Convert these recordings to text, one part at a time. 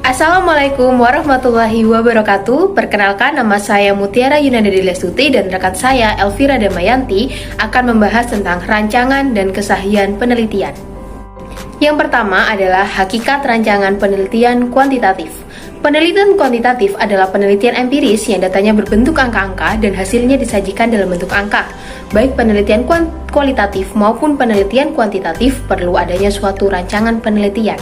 Assalamualaikum warahmatullahi wabarakatuh. Perkenalkan, nama saya Mutiara Yunanda Dilestuti dan rekan saya Elvira Damayanti akan membahas tentang rancangan dan kesahihan penelitian. Yang pertama adalah hakikat rancangan penelitian kuantitatif. Penelitian kuantitatif adalah penelitian empiris yang datanya berbentuk angka-angka dan hasilnya disajikan dalam bentuk angka. Baik penelitian kualitatif maupun penelitian kuantitatif perlu adanya suatu rancangan penelitian.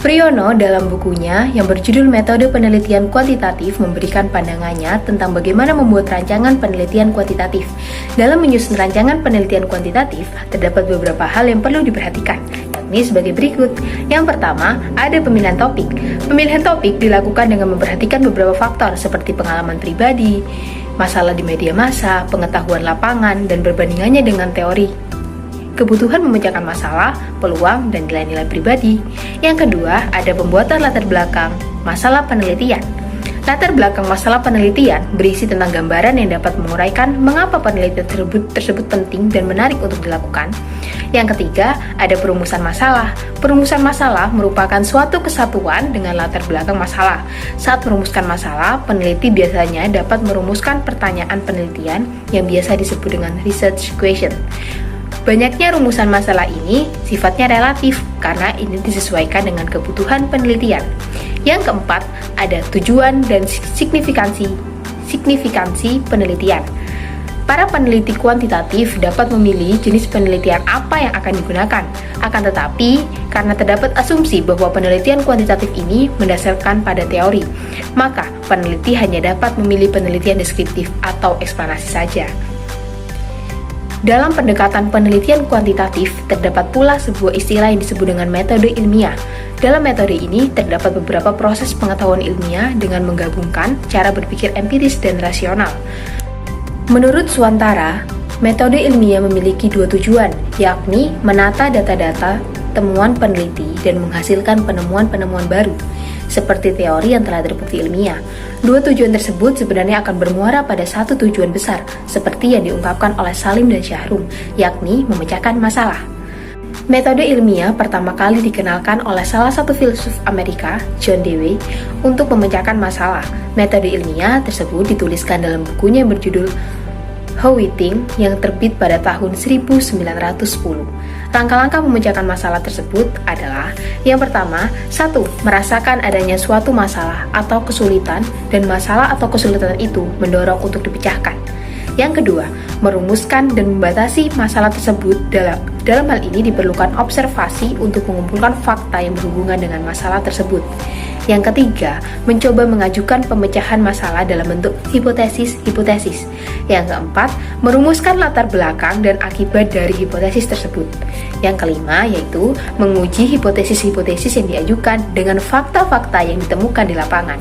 Priyono dalam bukunya yang berjudul Metode Penelitian Kuantitatif memberikan pandangannya tentang bagaimana membuat rancangan penelitian kuantitatif. Dalam menyusun rancangan penelitian kuantitatif, terdapat beberapa hal yang perlu diperhatikan, yakni sebagai berikut. Yang pertama, ada pemilihan topik. Pemilihan topik dilakukan dengan memperhatikan beberapa faktor seperti pengalaman pribadi, masalah di media massa, pengetahuan lapangan, dan perbandingannya dengan teori. Kebutuhan memecahkan masalah, peluang, dan nilai-nilai pribadi. Yang kedua, ada pembuatan latar belakang masalah penelitian. Latar belakang masalah penelitian berisi tentang gambaran yang dapat menguraikan mengapa penelitian tersebut penting dan menarik untuk dilakukan. Yang ketiga, ada perumusan masalah. Perumusan masalah merupakan suatu kesatuan dengan latar belakang masalah. Saat merumuskan masalah, peneliti biasanya dapat merumuskan pertanyaan penelitian yang biasa disebut dengan research question. Banyaknya rumusan masalah ini sifatnya relatif karena ini disesuaikan dengan kebutuhan penelitian. Yang keempat, ada tujuan dan signifikansi penelitian. Para peneliti kuantitatif dapat memilih jenis penelitian apa yang akan digunakan. Akan tetapi, karena terdapat asumsi bahwa penelitian kuantitatif ini mendasarkan pada teori, maka peneliti hanya dapat memilih penelitian deskriptif atau eksplanasi saja. Dalam pendekatan penelitian kuantitatif, terdapat pula sebuah istilah yang disebut dengan metode ilmiah. Dalam metode ini, terdapat beberapa proses pengetahuan ilmiah dengan menggabungkan cara berpikir empiris dan rasional. Menurut Suantara, metode ilmiah memiliki dua tujuan, yakni menata data-data temuan peneliti dan menghasilkan penemuan-penemuan baru, seperti teori yang telah terbukti ilmiah. Dua tujuan tersebut sebenarnya akan bermuara pada satu tujuan besar, seperti yang diungkapkan oleh Salim dan Syahrum, yakni memecahkan masalah. Metode ilmiah pertama kali dikenalkan oleh salah satu filsuf Amerika, John Dewey, untuk memecahkan masalah. Metode ilmiah tersebut dituliskan dalam bukunya yang berjudul How We Think yang terbit pada tahun 1910. Langkah-langkah memecahkan masalah tersebut adalah: yang pertama, 1. Merasakan adanya suatu masalah atau kesulitan dan masalah atau kesulitan itu mendorong untuk dipecahkan. Yang kedua, merumuskan dan membatasi masalah tersebut. Dalam hal ini diperlukan observasi untuk mengumpulkan fakta yang berhubungan dengan masalah tersebut. Yang ketiga, mencoba mengajukan pemecahan masalah dalam bentuk hipotesis-hipotesis. Yang keempat, merumuskan latar belakang dan akibat dari hipotesis tersebut. Yang kelima, yaitu menguji hipotesis-hipotesis yang diajukan dengan fakta-fakta yang ditemukan di lapangan.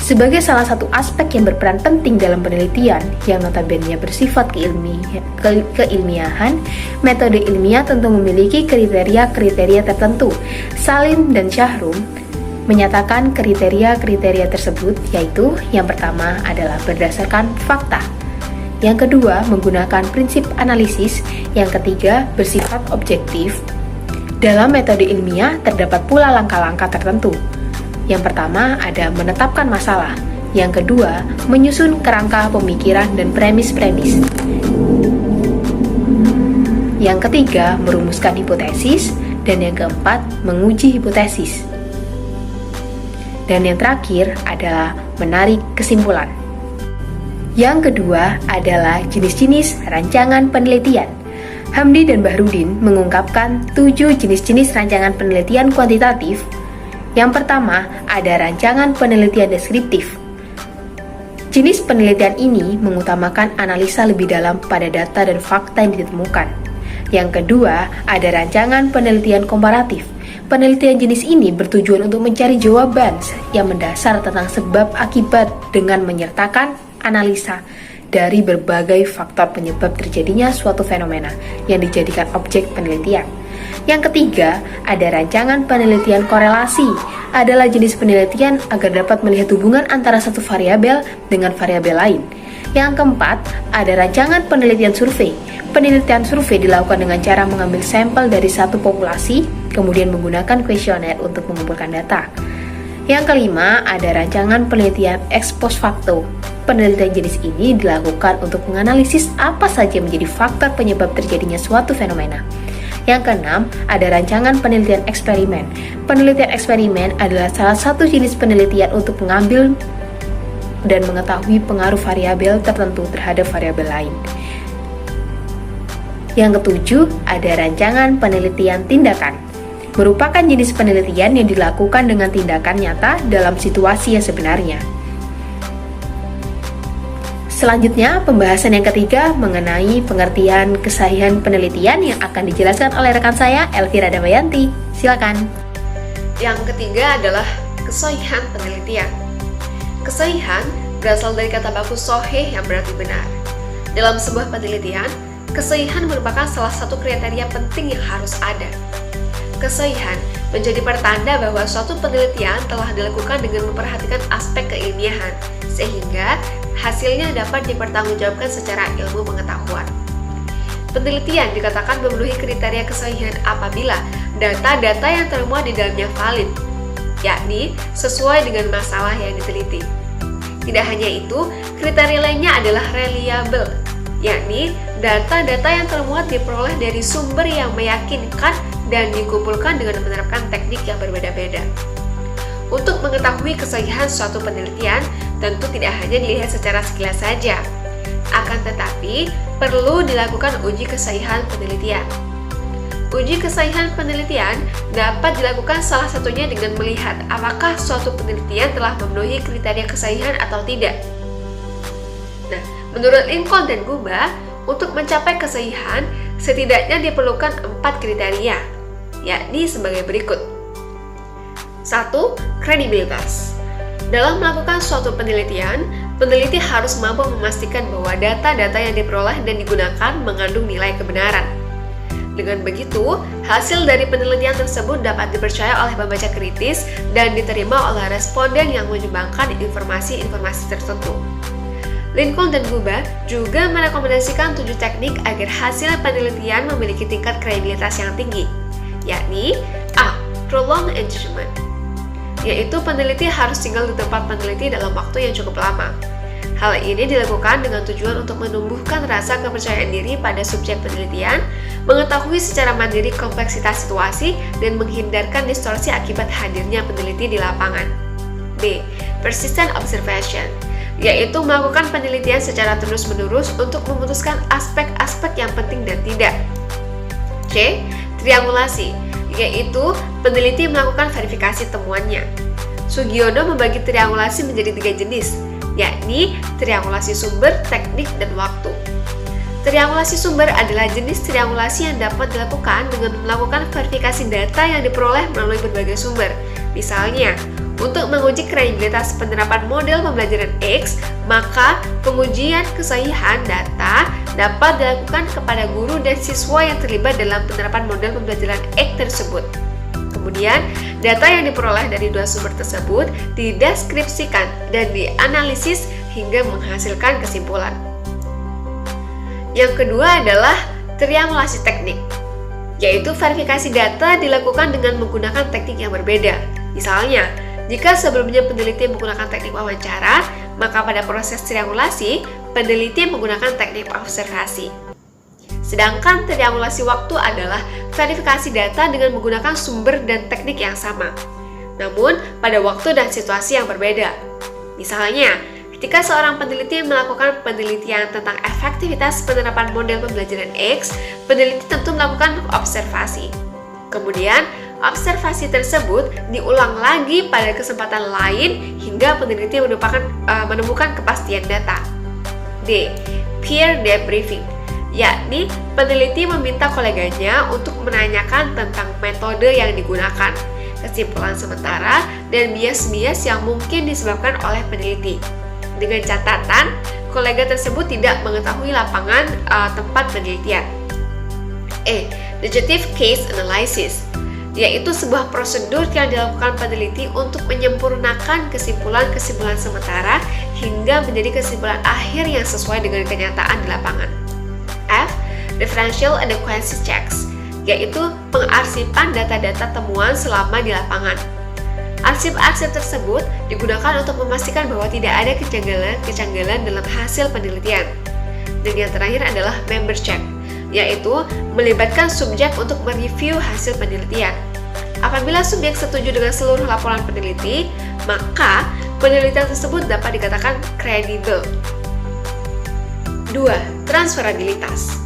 Sebagai salah satu aspek yang berperan penting dalam penelitian yang notabene bersifat keilmiahan, metode ilmiah tentu memiliki kriteria-kriteria tertentu. Salim dan Syahrum menyatakan kriteria-kriteria tersebut, yaitu yang pertama adalah berdasarkan fakta, yang kedua menggunakan prinsip analisis, yang ketiga bersifat objektif. Dalam metode ilmiah terdapat pula langkah-langkah tertentu. Yang pertama ada menetapkan masalah, yang kedua menyusun kerangka pemikiran dan premis-premis, yang ketiga merumuskan hipotesis, dan yang keempat menguji hipotesis, dan yang terakhir adalah menarik kesimpulan. Yang kedua adalah jenis-jenis rancangan penelitian. Hamdi dan Bahrudin mengungkapkan 7 jenis-jenis rancangan penelitian kuantitatif. Yang pertama, ada rancangan penelitian deskriptif. Jenis penelitian ini mengutamakan analisa lebih dalam pada data dan fakta yang ditemukan. Yang kedua, ada rancangan penelitian komparatif. Penelitian jenis ini bertujuan untuk mencari jawaban yang mendasar tentang sebab akibat dengan menyertakan analisa dari berbagai faktor penyebab terjadinya suatu fenomena yang dijadikan objek penelitian. Yang ketiga, ada rancangan penelitian korelasi. Adalah jenis penelitian agar dapat melihat hubungan antara satu variabel dengan variabel lain. Yang keempat, ada rancangan penelitian survei. Penelitian survei dilakukan dengan cara mengambil sampel dari satu populasi, kemudian menggunakan kuesioner untuk mengumpulkan data. Yang kelima, ada rancangan penelitian ex post facto. Penelitian jenis ini dilakukan untuk menganalisis apa saja menjadi faktor penyebab terjadinya suatu fenomena. Yang keenam, ada rancangan penelitian eksperimen. Penelitian eksperimen adalah salah satu jenis penelitian untuk mengambil dan mengetahui pengaruh variabel tertentu terhadap variabel lain. Yang ketujuh, ada rancangan penelitian tindakan. Merupakan jenis penelitian yang dilakukan dengan tindakan nyata dalam situasi yang sebenarnya. Selanjutnya, pembahasan yang ketiga mengenai pengertian kesahihan penelitian yang akan dijelaskan oleh rekan saya, Elvira Damayanti. Silakan. Yang ketiga adalah kesahihan penelitian. Kesahihan berasal dari kata baku sohih yang berarti benar. Dalam sebuah penelitian, kesahihan merupakan salah satu kriteria penting yang harus ada. Kesahihan menjadi pertanda bahwa suatu penelitian telah dilakukan dengan memperhatikan aspek keilmiahan, sehingga hasilnya dapat dipertanggungjawabkan secara ilmu pengetahuan. Penelitian dikatakan memenuhi kriteria kesahihan apabila data-data yang termuat di dalamnya valid, yakni sesuai dengan masalah yang diteliti. Tidak hanya itu, kriteria lainnya adalah reliable, yakni data-data yang termuat diperoleh dari sumber yang meyakinkan dan dikumpulkan dengan menerapkan teknik yang berbeda-beda. Untuk mengetahui kesahihan suatu penelitian, tentu tidak hanya dilihat secara sekilas saja. Akan tetapi, perlu dilakukan uji kesahihan penelitian. Uji kesahihan penelitian dapat dilakukan salah satunya dengan melihat apakah suatu penelitian telah memenuhi kriteria kesahihan atau tidak. Nah, menurut Lincoln dan Guba, untuk mencapai kesahihan, setidaknya diperlukan 4 kriteria, yakni sebagai berikut. 1. Kredibilitas. Dalam melakukan suatu penelitian, peneliti harus mampu memastikan bahwa data-data yang diperoleh dan digunakan mengandung nilai kebenaran. Dengan begitu, hasil dari penelitian tersebut dapat dipercaya oleh pembaca kritis dan diterima oleh responden yang menyumbangkan informasi-informasi tertentu. Lincoln dan Guba juga merekomendasikan 7 teknik agar hasil penelitian memiliki tingkat kredibilitas yang tinggi, yakni A. Prolonged engagement, yaitu peneliti harus tinggal di tempat peneliti dalam waktu yang cukup lama. Hal ini dilakukan dengan tujuan untuk menumbuhkan rasa kepercayaan diri pada subjek penelitian, mengetahui secara mandiri kompleksitas situasi, dan menghindarkan distorsi akibat hadirnya peneliti di lapangan. B. Persistent observation, yaitu melakukan penelitian secara terus-menerus untuk memutuskan aspek-aspek yang penting dan tidak. C. Triangulasi, yaitu peneliti melakukan verifikasi temuannya. Sugiono membagi triangulasi menjadi 3 jenis, yakni triangulasi sumber, teknik, dan waktu. Triangulasi sumber adalah jenis triangulasi yang dapat dilakukan dengan melakukan verifikasi data yang diperoleh melalui berbagai sumber. Misalnya, untuk menguji kredibilitas penerapan model pembelajaran X, maka pengujian kesahihan data dapat dilakukan kepada guru dan siswa yang terlibat dalam penerapan model pembelajaran X tersebut. Kemudian, data yang diperoleh dari 2 sumber tersebut dideskripsikan dan dianalisis hingga menghasilkan kesimpulan. Yang kedua adalah triangulasi teknik, yaitu verifikasi data dilakukan dengan menggunakan teknik yang berbeda. Misalnya, jika sebelumnya peneliti menggunakan teknik wawancara, maka pada proses triangulasi, peneliti menggunakan teknik observasi. Sedangkan triangulasi waktu adalah verifikasi data dengan menggunakan sumber dan teknik yang sama, namun pada waktu dan situasi yang berbeda. Misalnya, ketika seorang peneliti melakukan penelitian tentang efektivitas penerapan model pembelajaran X, peneliti tentu melakukan observasi. Kemudian, observasi tersebut diulang lagi pada kesempatan lain hingga peneliti menemukan kepastian data. D. Peer debriefing, yakni peneliti meminta koleganya untuk menanyakan tentang metode yang digunakan, kesimpulan sementara, dan bias-bias yang mungkin disebabkan oleh peneliti. Dengan catatan, kolega tersebut tidak mengetahui lapangan tempat penelitian. E. Negative case analysis, yaitu sebuah prosedur yang dilakukan peneliti untuk menyempurnakan kesimpulan-kesimpulan sementara hingga menjadi kesimpulan akhir yang sesuai dengan kenyataan di lapangan. F. Differential adequacy checks, yaitu pengarsipan data-data temuan selama di lapangan. Arsip-arsip tersebut digunakan untuk memastikan bahwa tidak ada kejanggalan dalam hasil penelitian. Dan yang terakhir adalah member check, yaitu melibatkan subjek untuk mereview hasil penelitian. Apabila subjek setuju dengan seluruh laporan peneliti, maka penelitian tersebut dapat dikatakan kredibel. 2. Transferabilitas.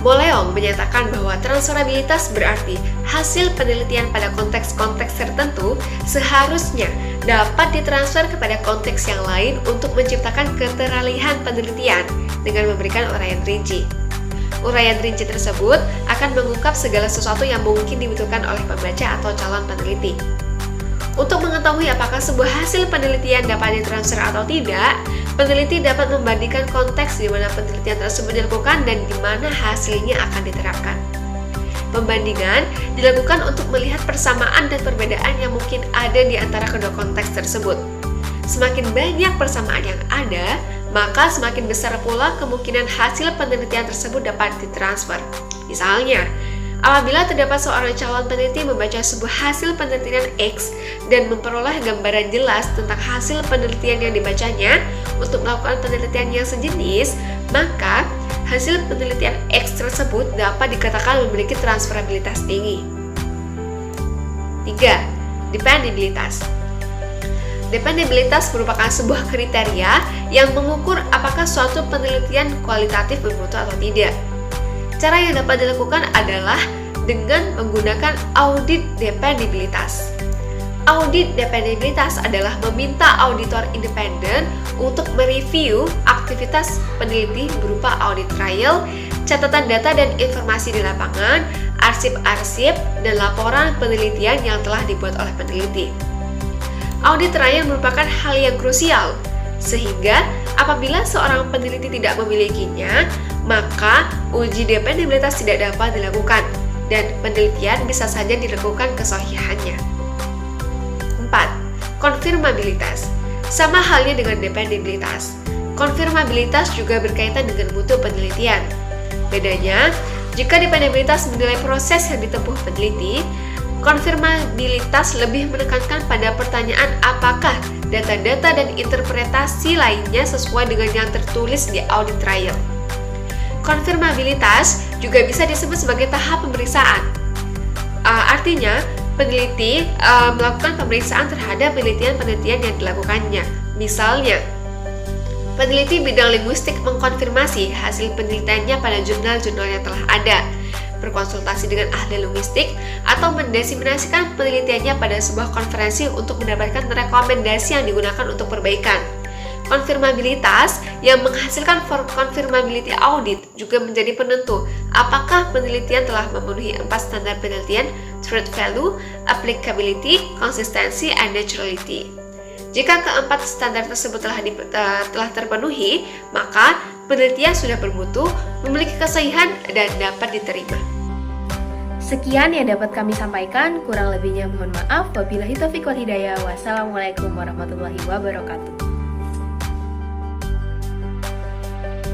Boleong menyatakan bahwa transferabilitas berarti hasil penelitian pada konteks-konteks tertentu seharusnya dapat ditransfer kepada konteks yang lain untuk menciptakan keteralihan penelitian dengan memberikan uraian rinci. Uraian rinci tersebut akan mengungkap segala sesuatu yang mungkin dibutuhkan oleh pembaca atau calon peneliti. Untuk mengetahui apakah sebuah hasil penelitian dapat ditransfer atau tidak, peneliti dapat membandingkan konteks di mana penelitian tersebut dilakukan dan di mana hasilnya akan diterapkan. Pembandingan dilakukan untuk melihat persamaan dan perbedaan yang mungkin ada di antara kedua konteks tersebut. Semakin banyak persamaan yang ada, maka semakin besar pula kemungkinan hasil penelitian tersebut dapat ditransfer. Misalnya, apabila terdapat seorang calon peneliti membaca sebuah hasil penelitian X dan memperoleh gambaran jelas tentang hasil penelitian yang dibacanya untuk melakukan penelitian yang sejenis, maka hasil penelitian X tersebut dapat dikatakan memiliki transferabilitas tinggi. 3. Dependibilitas. Dependibilitas merupakan sebuah kriteria yang mengukur apakah suatu penelitian kualitatif bermutu atau tidak. Cara yang dapat dilakukan adalah dengan menggunakan audit dependibilitas. Audit dependibilitas adalah meminta auditor independen untuk mereview aktivitas peneliti berupa audit trial, catatan data dan informasi di lapangan, arsip-arsip, dan laporan penelitian yang telah dibuat oleh peneliti. Audit trial merupakan hal yang krusial, sehingga apabila seorang peneliti tidak memilikinya, maka uji dependibilitas tidak dapat dilakukan, dan penelitian bisa saja dilakukan kesahihannya. 4. Konfirmabilitas. Sama halnya dengan dependibilitas, konfirmabilitas juga berkaitan dengan mutu penelitian. Bedanya, jika dependibilitas menilai proses yang ditempuh peneliti, konfirmabilitas lebih menekankan pada pertanyaan apakah data-data dan interpretasi lainnya sesuai dengan yang tertulis di audit trial. Konfirmabilitas juga bisa disebut sebagai tahap pemeriksaan. Artinya, peneliti melakukan pemeriksaan terhadap penelitian-penelitian yang dilakukannya. Misalnya, peneliti bidang linguistik mengkonfirmasi hasil penelitiannya pada jurnal-jurnal yang telah ada, berkonsultasi dengan ahli linguistik, atau mendesiminasikan penelitiannya pada sebuah konferensi untuk mendapatkan rekomendasi yang digunakan untuk perbaikan. Konfirmabilitas yang menghasilkan confirmability audit juga menjadi penentu apakah penelitian telah memenuhi 4 standar penelitian: truth value, applicability, consistency, and naturality. Jika keempat standar tersebut telah terpenuhi, maka penelitian sudah bermutu, memiliki kesahihan, dan dapat diterima. Sekian yang dapat kami sampaikan, kurang lebihnya mohon maaf. Wabillahi taufiq wal hidayah. Wassalamualaikum warahmatullahi wabarakatuh.